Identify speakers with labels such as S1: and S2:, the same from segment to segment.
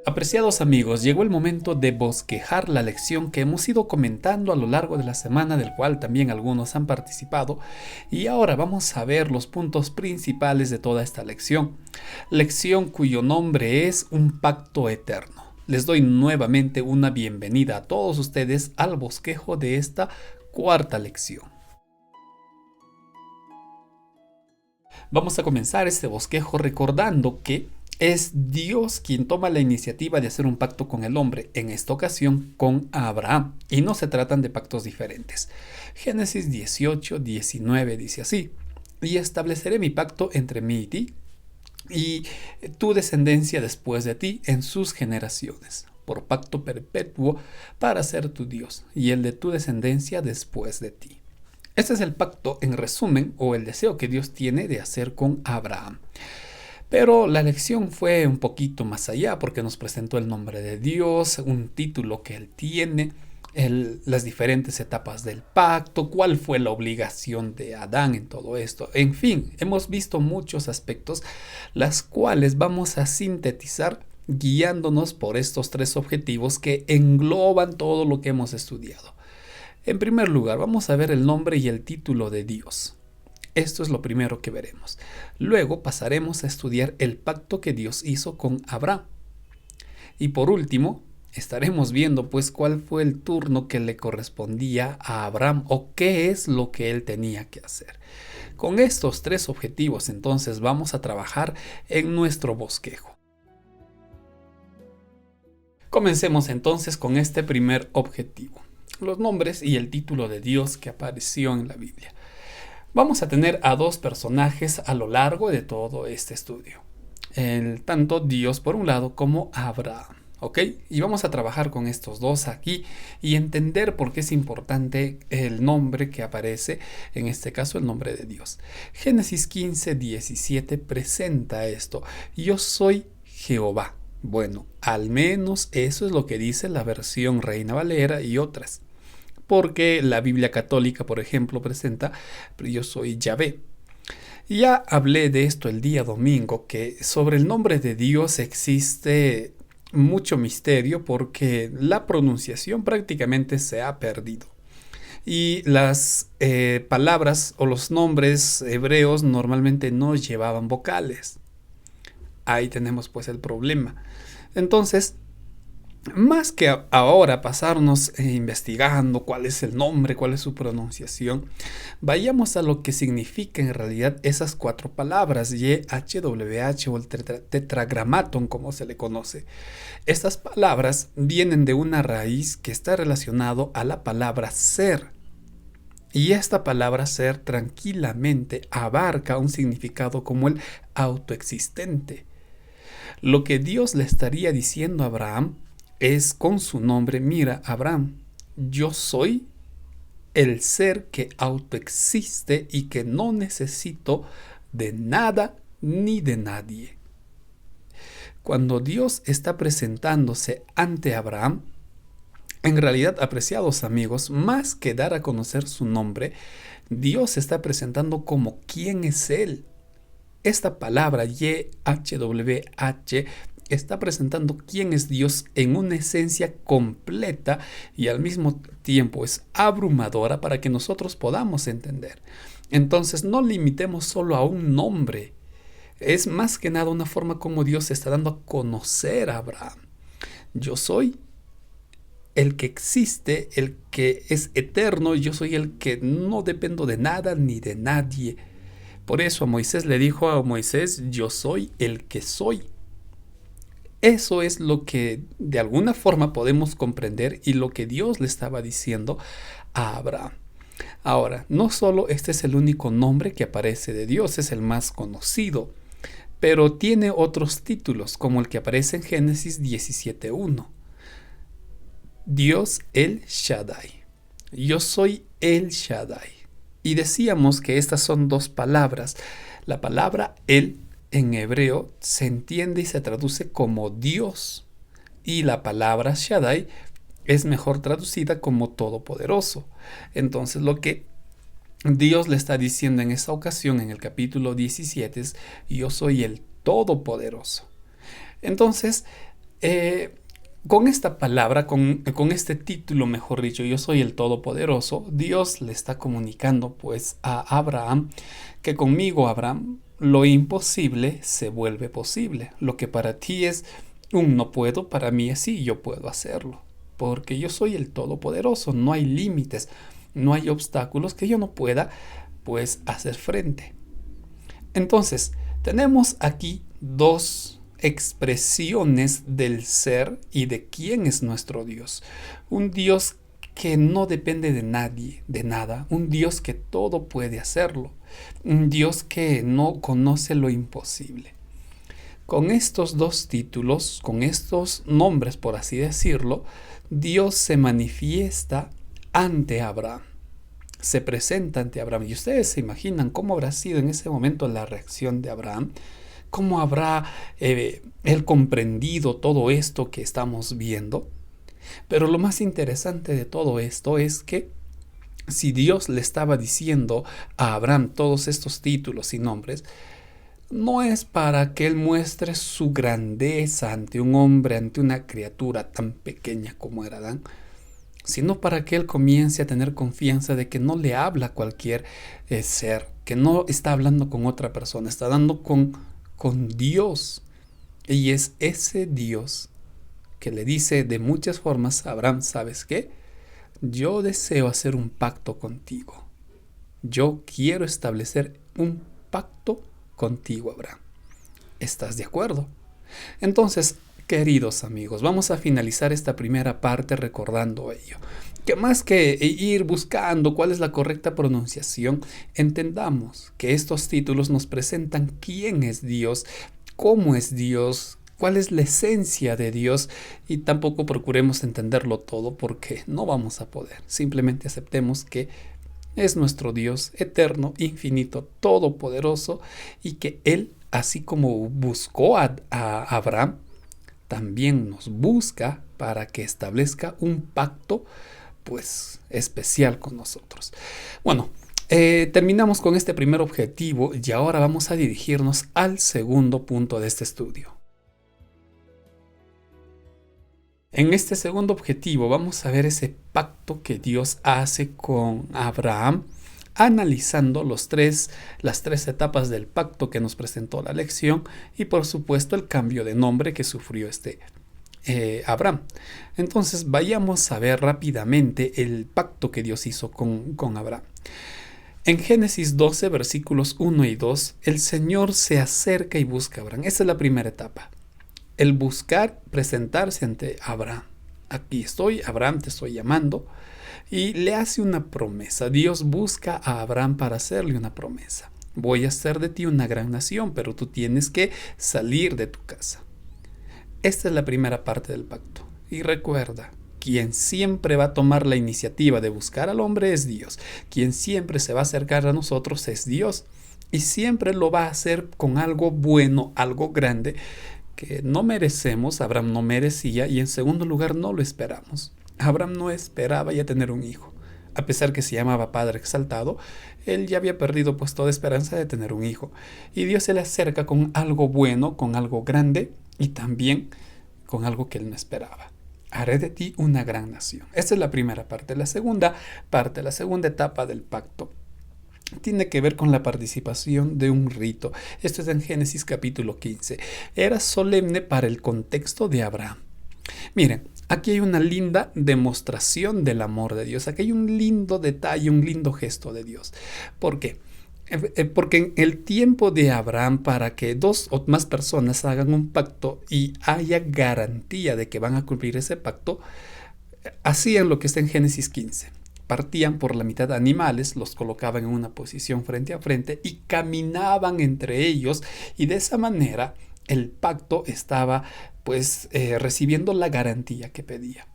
S1: Apreciados amigos, llegó el momento de bosquejar la lección que hemos ido comentando a lo largo de la semana, del cual también algunos han participado, y ahora vamos a ver los puntos principales de toda esta lección. Lección cuyo nombre es un pacto eterno. Les doy nuevamente una bienvenida a todos ustedes al bosquejo de esta cuarta lección. Vamos a comenzar este bosquejo recordando que es Dios quien toma la iniciativa de hacer un pacto con el hombre, en esta ocasión con Abraham, y no se tratan de pactos diferentes. Génesis 18:19 dice así: y estableceré mi pacto entre mí y ti, y tu descendencia después de ti en sus generaciones, por pacto perpetuo para ser tu Dios, y el de tu descendencia después de ti. Este es el pacto, en resumen, o el deseo que Dios tiene de hacer con Abraham. Pero la lección fue un poquito más allá, porque nos presentó el nombre de Dios, un título que Él tiene, las diferentes etapas del pacto, cuál fue la obligación de Adán en todo esto. En fin, hemos visto muchos aspectos, las cuales vamos a sintetizar guiándonos por estos tres objetivos que engloban todo lo que hemos estudiado. En primer lugar, vamos a ver el nombre y el título de Dios. Esto es lo primero que veremos. Luego pasaremos a estudiar el pacto que Dios hizo con Abraham. Y por último, estaremos viendo pues cuál fue el turno que le correspondía a Abraham o qué es lo que él tenía que hacer. Con estos tres objetivos entonces vamos a trabajar en nuestro bosquejo. Comencemos entonces con este primer objetivo: los nombres y el título de Dios que apareció en la Biblia. Vamos a tener a dos personajes a lo largo de todo este estudio. Tanto Dios por un lado como Abraham. ¿Ok? Y vamos a trabajar con estos dos aquí y entender por qué es importante el nombre que aparece, en este caso el nombre de Dios. Génesis 15:17 presenta esto: yo soy Jehová. Bueno, al menos eso es lo que dice la versión Reina Valera y otras. Porque la Biblia católica, por ejemplo, presenta: yo soy Yahvé. Ya hablé de esto el día domingo, que sobre el nombre de Dios existe mucho misterio porque la pronunciación prácticamente se ha perdido. Y las palabras o los nombres hebreos normalmente no llevaban vocales. Ahí tenemos pues el problema. Entonces, más que ahora pasarnos investigando cuál es el nombre, cuál es su pronunciación, vayamos a lo que significan en realidad esas cuatro palabras, YHWH o el tetragramatón como se le conoce. Estas palabras vienen de una raíz que está relacionado a la palabra ser. Y esta palabra ser tranquilamente abarca un significado como el autoexistente. Lo que Dios le estaría diciendo a Abraham es con su nombre: mira, Abraham, yo soy el ser que autoexiste y que no necesito de nada ni de nadie. Cuando Dios está presentándose ante Abraham, en realidad, apreciados amigos, más que dar a conocer su nombre, Dios se está presentando como quién es Él. Esta palabra YHWH está presentando quién es Dios en una esencia completa y al mismo tiempo es abrumadora para que nosotros podamos entender. Entonces no limitemos solo a un nombre. Es más que nada una forma como Dios está dando a conocer a Abraham. Yo soy el que existe, el que es eterno, yo soy el que no dependo de nada ni de nadie. Por eso a Moisés le dijo a Moisés: yo soy el que soy. Eso es lo que de alguna forma podemos comprender y lo que Dios le estaba diciendo a Abraham. Ahora, no solo este es el único nombre que aparece de Dios, es el más conocido, pero tiene otros títulos, como el que aparece en Génesis 17:1. Dios el Shaddai. Yo soy el Shaddai. Y decíamos que estas son dos palabras. La palabra el en hebreo se entiende y se traduce como Dios. Y la palabra Shaddai es mejor traducida como todopoderoso. Entonces lo que Dios le está diciendo en esta ocasión en el capítulo 17 es: yo soy el todopoderoso. Entonces Eh, con esta palabra, con este título, mejor dicho, yo soy el Todopoderoso, Dios le está comunicando pues a Abraham que conmigo, Abraham, lo imposible se vuelve posible. Lo que para ti es un no puedo, para mí es sí, yo puedo hacerlo. Porque yo soy el Todopoderoso, no hay límites, no hay obstáculos que yo no pueda pues hacer frente. Entonces, tenemos aquí dos expresiones del ser y de quién es nuestro Dios. Un Dios que no depende de nadie, de nada. Un Dios que todo puede hacerlo. Un Dios que no conoce lo imposible. Con estos dos títulos, con estos nombres, por así decirlo, Dios se manifiesta ante Abraham. Se presenta ante Abraham. Y ustedes se imaginan cómo habrá sido en ese momento la reacción de Abraham. ¿Cómo habrá él comprendido todo esto que estamos viendo? Pero lo más interesante de todo esto es que si Dios le estaba diciendo a Abraham todos estos títulos y nombres, no es para que él muestre su grandeza ante un hombre, ante una criatura tan pequeña como era Adán, sino para que él comience a tener confianza de que no le habla a cualquier ser, que no está hablando con otra persona, está hablando con Dios. Y es ese Dios que le dice de muchas formas a Abraham, ¿sabes qué? Yo deseo hacer un pacto contigo. Yo quiero establecer un pacto contigo, Abraham. ¿Estás de acuerdo? Entonces, queridos amigos, vamos a finalizar esta primera parte recordando ello. Que más que ir buscando cuál es la correcta pronunciación, entendamos que estos títulos nos presentan quién es Dios, cómo es Dios, cuál es la esencia de Dios, y tampoco procuremos entenderlo todo porque no vamos a poder. Simplemente aceptemos que es nuestro Dios eterno, infinito, todopoderoso, y que Él, así como buscó a Abraham, también nos busca para que establezca un pacto pues especial con nosotros. Bueno, terminamos con este primer objetivo y ahora vamos a dirigirnos al segundo punto de este estudio. En este segundo objetivo vamos a ver ese pacto que Dios hace con Abraham, analizando las tres etapas del pacto que nos presentó la lección y por supuesto el cambio de nombre que sufrió Abraham. Entonces vayamos a ver rápidamente el pacto que Dios hizo con Abraham. En Génesis 12, versículos 1 y 2, el Señor se acerca y busca a Abraham. Esa es la primera etapa. El buscar, presentarse ante Abraham. Aquí estoy, Abraham, te estoy llamando. Y le hace una promesa. Dios busca a Abraham para hacerle una promesa. Voy a hacer de ti una gran nación, pero tú tienes que salir de tu casa. Esta es la primera parte del pacto. Y recuerda, quien siempre va a tomar la iniciativa de buscar al hombre es Dios. Quien siempre se va a acercar a nosotros es Dios. Y siempre lo va a hacer con algo bueno, algo grande, que no merecemos. Abraham no merecía, y en segundo lugar no lo esperamos. Abraham no esperaba ya tener un hijo. A pesar que se llamaba Padre Exaltado, él ya había perdido pues toda esperanza de tener un hijo. Y Dios se le acerca con algo bueno, con algo grande y también con algo que él no esperaba. Haré de ti una gran nación. Esta es la primera parte. La segunda parte, la segunda etapa del pacto, tiene que ver con la participación de un rito. Esto es en Génesis capítulo 15. Era solemne para el contexto de Abraham. Miren, aquí hay una linda demostración del amor de Dios. Aquí hay un lindo detalle, un lindo gesto de Dios. ¿Por qué? Porque en el tiempo de Abraham, para que dos o más personas hagan un pacto y haya garantía de que van a cumplir ese pacto, hacían lo que está en Génesis 15. Partían por la mitad animales, los colocaban en una posición frente a frente y caminaban entre ellos, y de esa manera el pacto estaba pues recibiendo la garantía que pedía.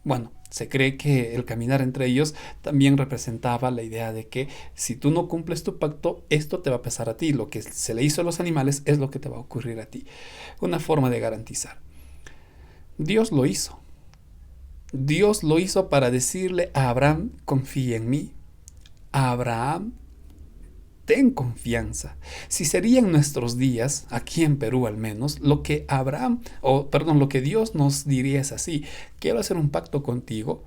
S1: Bueno, se cree que el caminar entre ellos también representaba la idea de que si tú no cumples tu pacto, esto te va a pasar a ti. Lo que se le hizo a los animales es lo que te va a ocurrir a ti. Una forma de garantizar. Dios lo hizo. Dios lo hizo para decirle a Abraham, confía en mí. A Abraham ten confianza. Si sería en nuestros días, aquí en Perú al menos, lo que lo que Dios nos diría es así: quiero hacer un pacto contigo,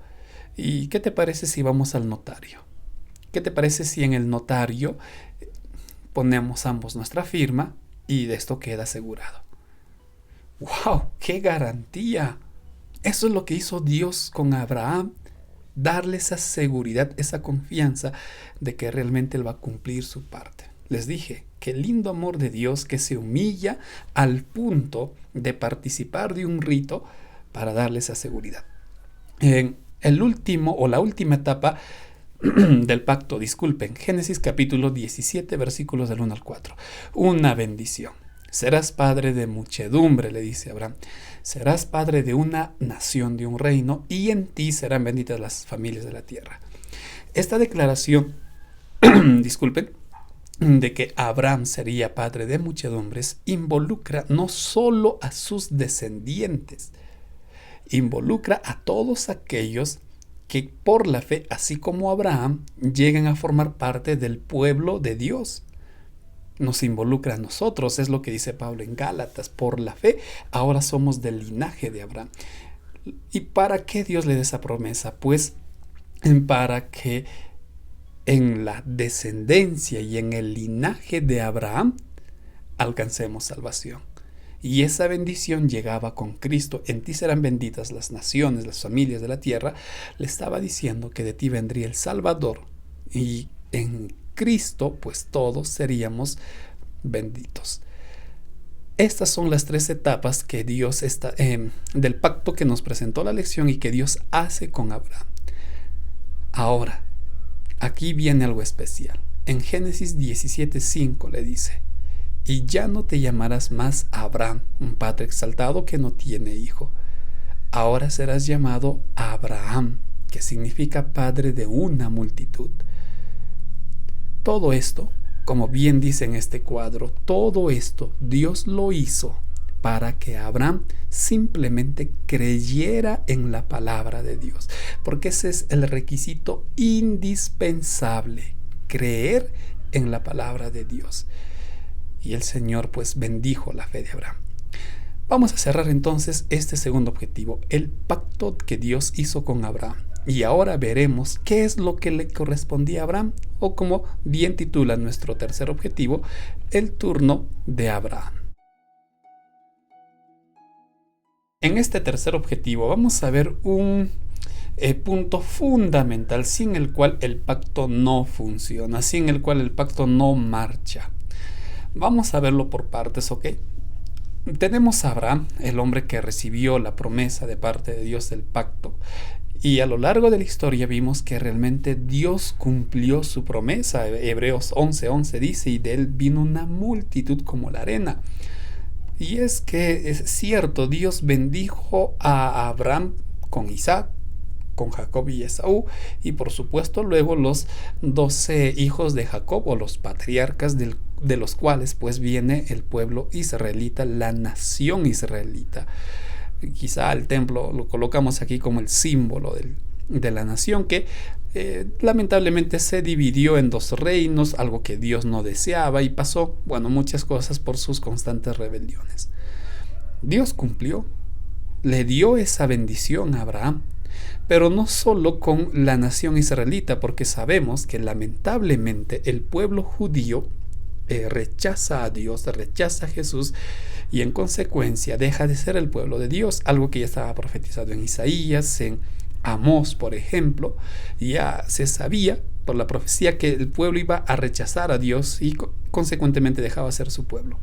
S1: ¿y qué te parece si vamos al notario? ¿Qué te parece si en el notario ponemos ambos nuestra firma y de esto queda asegurado? ¡Wow! ¡Qué garantía! Eso es lo que hizo Dios con Abraham, darle esa seguridad, esa confianza de que realmente Él va a cumplir su parte. Les dije, qué lindo amor de Dios que se humilla al punto de participar de un rito para darle esa seguridad. En el último o la última etapa del pacto, Génesis capítulo 17, versículos del 1 al 4. Una bendición. Serás padre de muchedumbre, le dice Abraham. Serás padre de una nación, de un reino, y en ti serán benditas las familias de la tierra. Esta declaración, de que Abraham sería padre de muchedumbres, involucra no solo a sus descendientes, involucra a todos aquellos que por la fe, así como Abraham, lleguen a formar parte del pueblo de Dios. Nos involucra a nosotros, es lo que dice Pablo en Gálatas: por la fe ahora somos del linaje de Abraham. ¿Y para qué Dios le da esa promesa? Pues para que en la descendencia y en el linaje de Abraham alcancemos salvación. Y esa bendición llegaba con Cristo. En ti serán benditas las naciones, las familias de la tierra. Le estaba diciendo que de ti vendría el Salvador, y en Cristo pues todos seríamos benditos. Estas son las 3 etapas que Dios del pacto que nos presentó la lección y que Dios hace con Abraham. Ahora, aquí viene algo especial. En Génesis 17:5 le dice: y ya no te llamarás más Abraham, un padre exaltado que no tiene hijo. Ahora serás llamado Abraham, que significa padre de una multitud. Todo esto, como bien dice en este cuadro, todo esto Dios lo hizo para que Abraham simplemente creyera en la palabra de Dios, porque ese es el requisito indispensable: creer en la palabra de Dios. Y el Señor pues bendijo la fe de Abraham. Vamos a cerrar entonces este segundo objetivo, el pacto que Dios hizo con Abraham. Y ahora veremos qué es lo que le correspondía a Abraham, o como bien titula nuestro tercer objetivo, el turno de Abraham. En este tercer objetivo vamos a ver un punto fundamental sin el cual el pacto no funciona, sin el cual el pacto no marcha. Vamos a verlo por partes, ¿ok? Tenemos a Abraham, el hombre que recibió la promesa de parte de Dios del pacto. Y a lo largo de la historia vimos que realmente Dios cumplió su promesa. Hebreos 11:11 dice: y de él vino una multitud como la arena. Y es que es cierto, Dios bendijo a Abraham con Isaac, con Jacob y Esaú, y por supuesto luego los 12 hijos de Jacob, o los patriarcas de los cuales pues viene el pueblo israelita, la nación israelita. Quizá el templo lo colocamos aquí como el símbolo de la nación que lamentablemente se dividió en 2 reinos, algo que Dios no deseaba, y pasó, muchas cosas por sus constantes rebeliones. Dios cumplió, le dio esa bendición a Abraham, pero no solo con la nación israelita, porque sabemos que lamentablemente el pueblo judío rechaza a Dios, rechaza a Jesús, y en consecuencia deja de ser el pueblo de Dios, algo que ya estaba profetizado en Isaías, en Amós, por ejemplo. Ya se sabía por la profecía que el pueblo iba a rechazar a Dios y consecuentemente dejaba de ser su pueblo.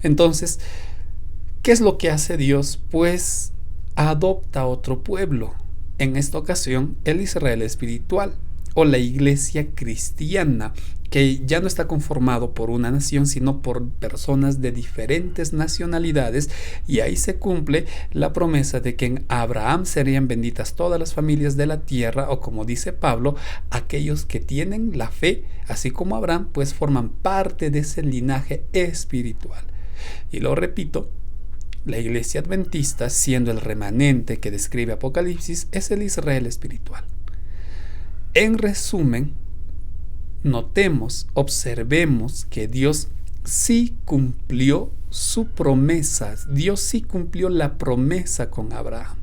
S1: Entonces, ¿qué es lo que hace Dios? Pues adopta otro pueblo, en esta ocasión el Israel espiritual, o la iglesia cristiana, que ya no está conformado por una nación, sino por personas de diferentes nacionalidades, y ahí se cumple la promesa de que en Abraham serían benditas todas las familias de la tierra, o como dice Pablo, aquellos que tienen la fe, así como Abraham, pues forman parte de ese linaje espiritual. Y lo repito, la iglesia adventista, siendo el remanente que describe Apocalipsis, es el Israel espiritual. En resumen, notemos, observemos que Dios sí cumplió su promesa. Dios sí cumplió la promesa con Abraham.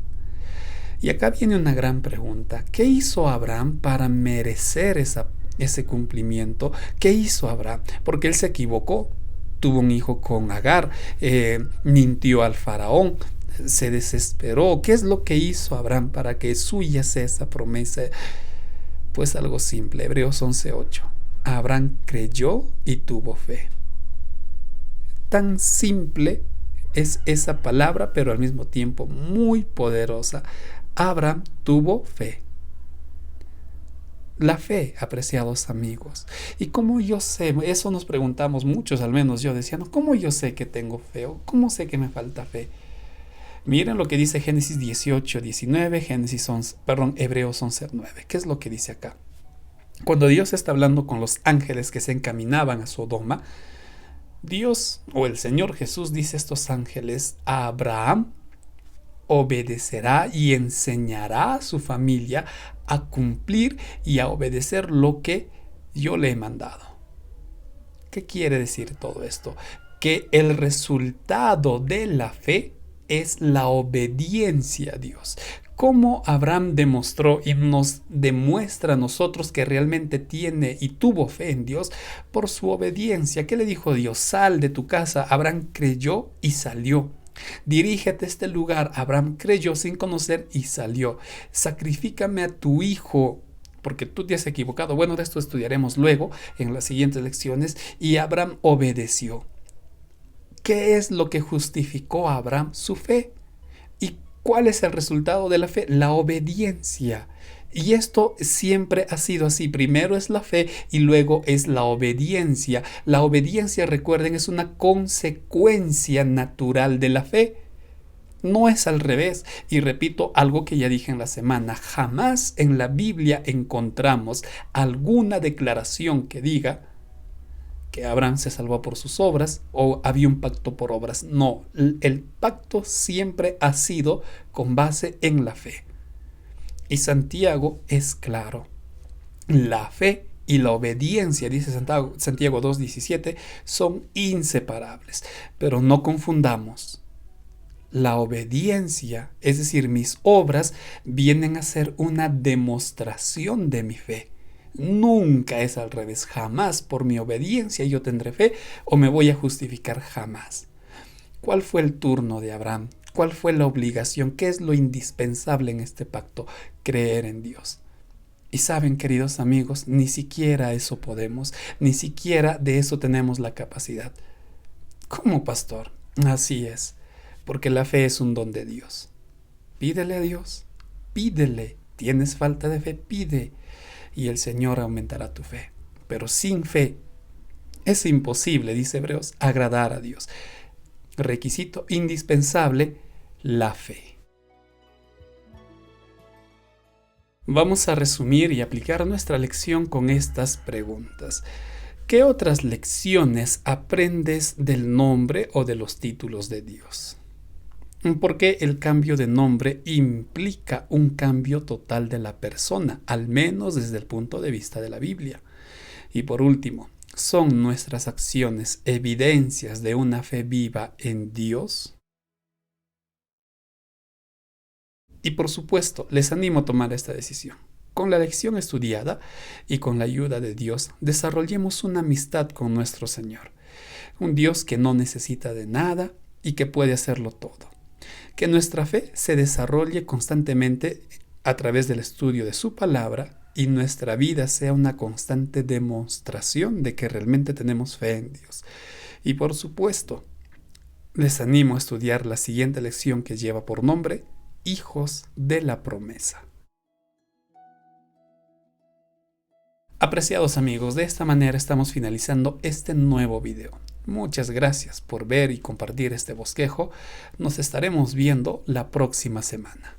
S1: Y acá viene una gran pregunta. ¿Qué hizo Abraham para merecer ese cumplimiento? ¿Qué hizo Abraham? Porque él se equivocó. Tuvo un hijo con Agar, mintió al faraón, se desesperó. ¿Qué es lo que hizo Abraham para que suya sea esa promesa? Pues algo simple, Hebreos 11:8. Abraham creyó y tuvo fe. Tan simple es esa palabra, pero al mismo tiempo muy poderosa. Abraham tuvo fe. La fe, apreciados amigos. ¿Y cómo yo sé? Eso nos preguntamos muchos, al menos yo decía, ¿no? ¿Cómo yo sé que tengo fe? ¿O cómo sé que me falta fe? Miren lo que dice Génesis 18:19, Hebreos 11:9. ¿Qué es lo que dice acá? Cuando Dios está hablando con los ángeles que se encaminaban a Sodoma, Dios o el Señor Jesús dice a estos ángeles: a Abraham obedecerá y enseñará a su familia a cumplir y a obedecer lo que yo le he mandado. ¿Qué quiere decir todo esto? Que el resultado de la fe es la obediencia a Dios. Cómo Abraham demostró y nos demuestra a nosotros que realmente tiene y tuvo fe en Dios por su obediencia. ¿Qué le dijo Dios? Sal de tu casa. Abraham creyó y salió. Dirígete a este lugar. Abraham creyó sin conocer y salió. Sacrifícame a tu hijo, porque tú te has equivocado. Bueno, de esto estudiaremos luego en las siguientes lecciones. Y Abraham obedeció. ¿Qué es lo que justificó a Abraham? Su fe. ¿Y cuál es el resultado de la fe? La obediencia. Y esto siempre ha sido así. Primero es la fe y luego es la obediencia. La obediencia, recuerden, es una consecuencia natural de la fe. No es al revés. Y repito algo que ya dije en la semana. Jamás en la Biblia encontramos alguna declaración que diga que Abraham se salvó por sus obras o había un pacto por obras. No, el pacto siempre ha sido con base en la fe. Y Santiago es claro. La fe y la obediencia, dice Santiago 2:17, son inseparables. Pero no confundamos. La obediencia, es decir, mis obras, vienen a ser una demostración de mi fe. Nunca es al revés. Jamás por mi obediencia yo tendré fe o me voy a justificar, jamás. ¿Cuál fue el turno de Abraham? ¿Cuál fue la obligación? ¿Qué es lo indispensable en este pacto? Creer en Dios. Y saben, queridos amigos, ni siquiera eso podemos, ni siquiera de eso tenemos la capacidad. ¿Cómo, pastor? Así es, porque la fe es un don de Dios. Pídele a Dios, pídele. ¿Tienes falta de fe? Pide. Y el Señor aumentará tu fe. Pero sin fe es imposible, dice Hebreos, agradar a Dios. Requisito indispensable, la fe. Vamos a resumir y aplicar nuestra lección con estas preguntas. ¿Qué otras lecciones aprendes del nombre o de los títulos de Dios? Porque el cambio de nombre implica un cambio total de la persona, al menos desde el punto de vista de la Biblia. Y por último, ¿son nuestras acciones evidencias de una fe viva en Dios? Y por supuesto, les animo a tomar esta decisión. Con la lección estudiada y con la ayuda de Dios, desarrollemos una amistad con nuestro Señor. Un Dios que no necesita de nada y que puede hacerlo todo. Que nuestra fe se desarrolle constantemente a través del estudio de su palabra y nuestra vida sea una constante demostración de que realmente tenemos fe en Dios. Y por supuesto, les animo a estudiar la siguiente lección que lleva por nombre Hijos de la Promesa. Apreciados amigos, de esta manera estamos finalizando este nuevo video. Muchas gracias por ver y compartir este bosquejo. Nos estaremos viendo la próxima semana.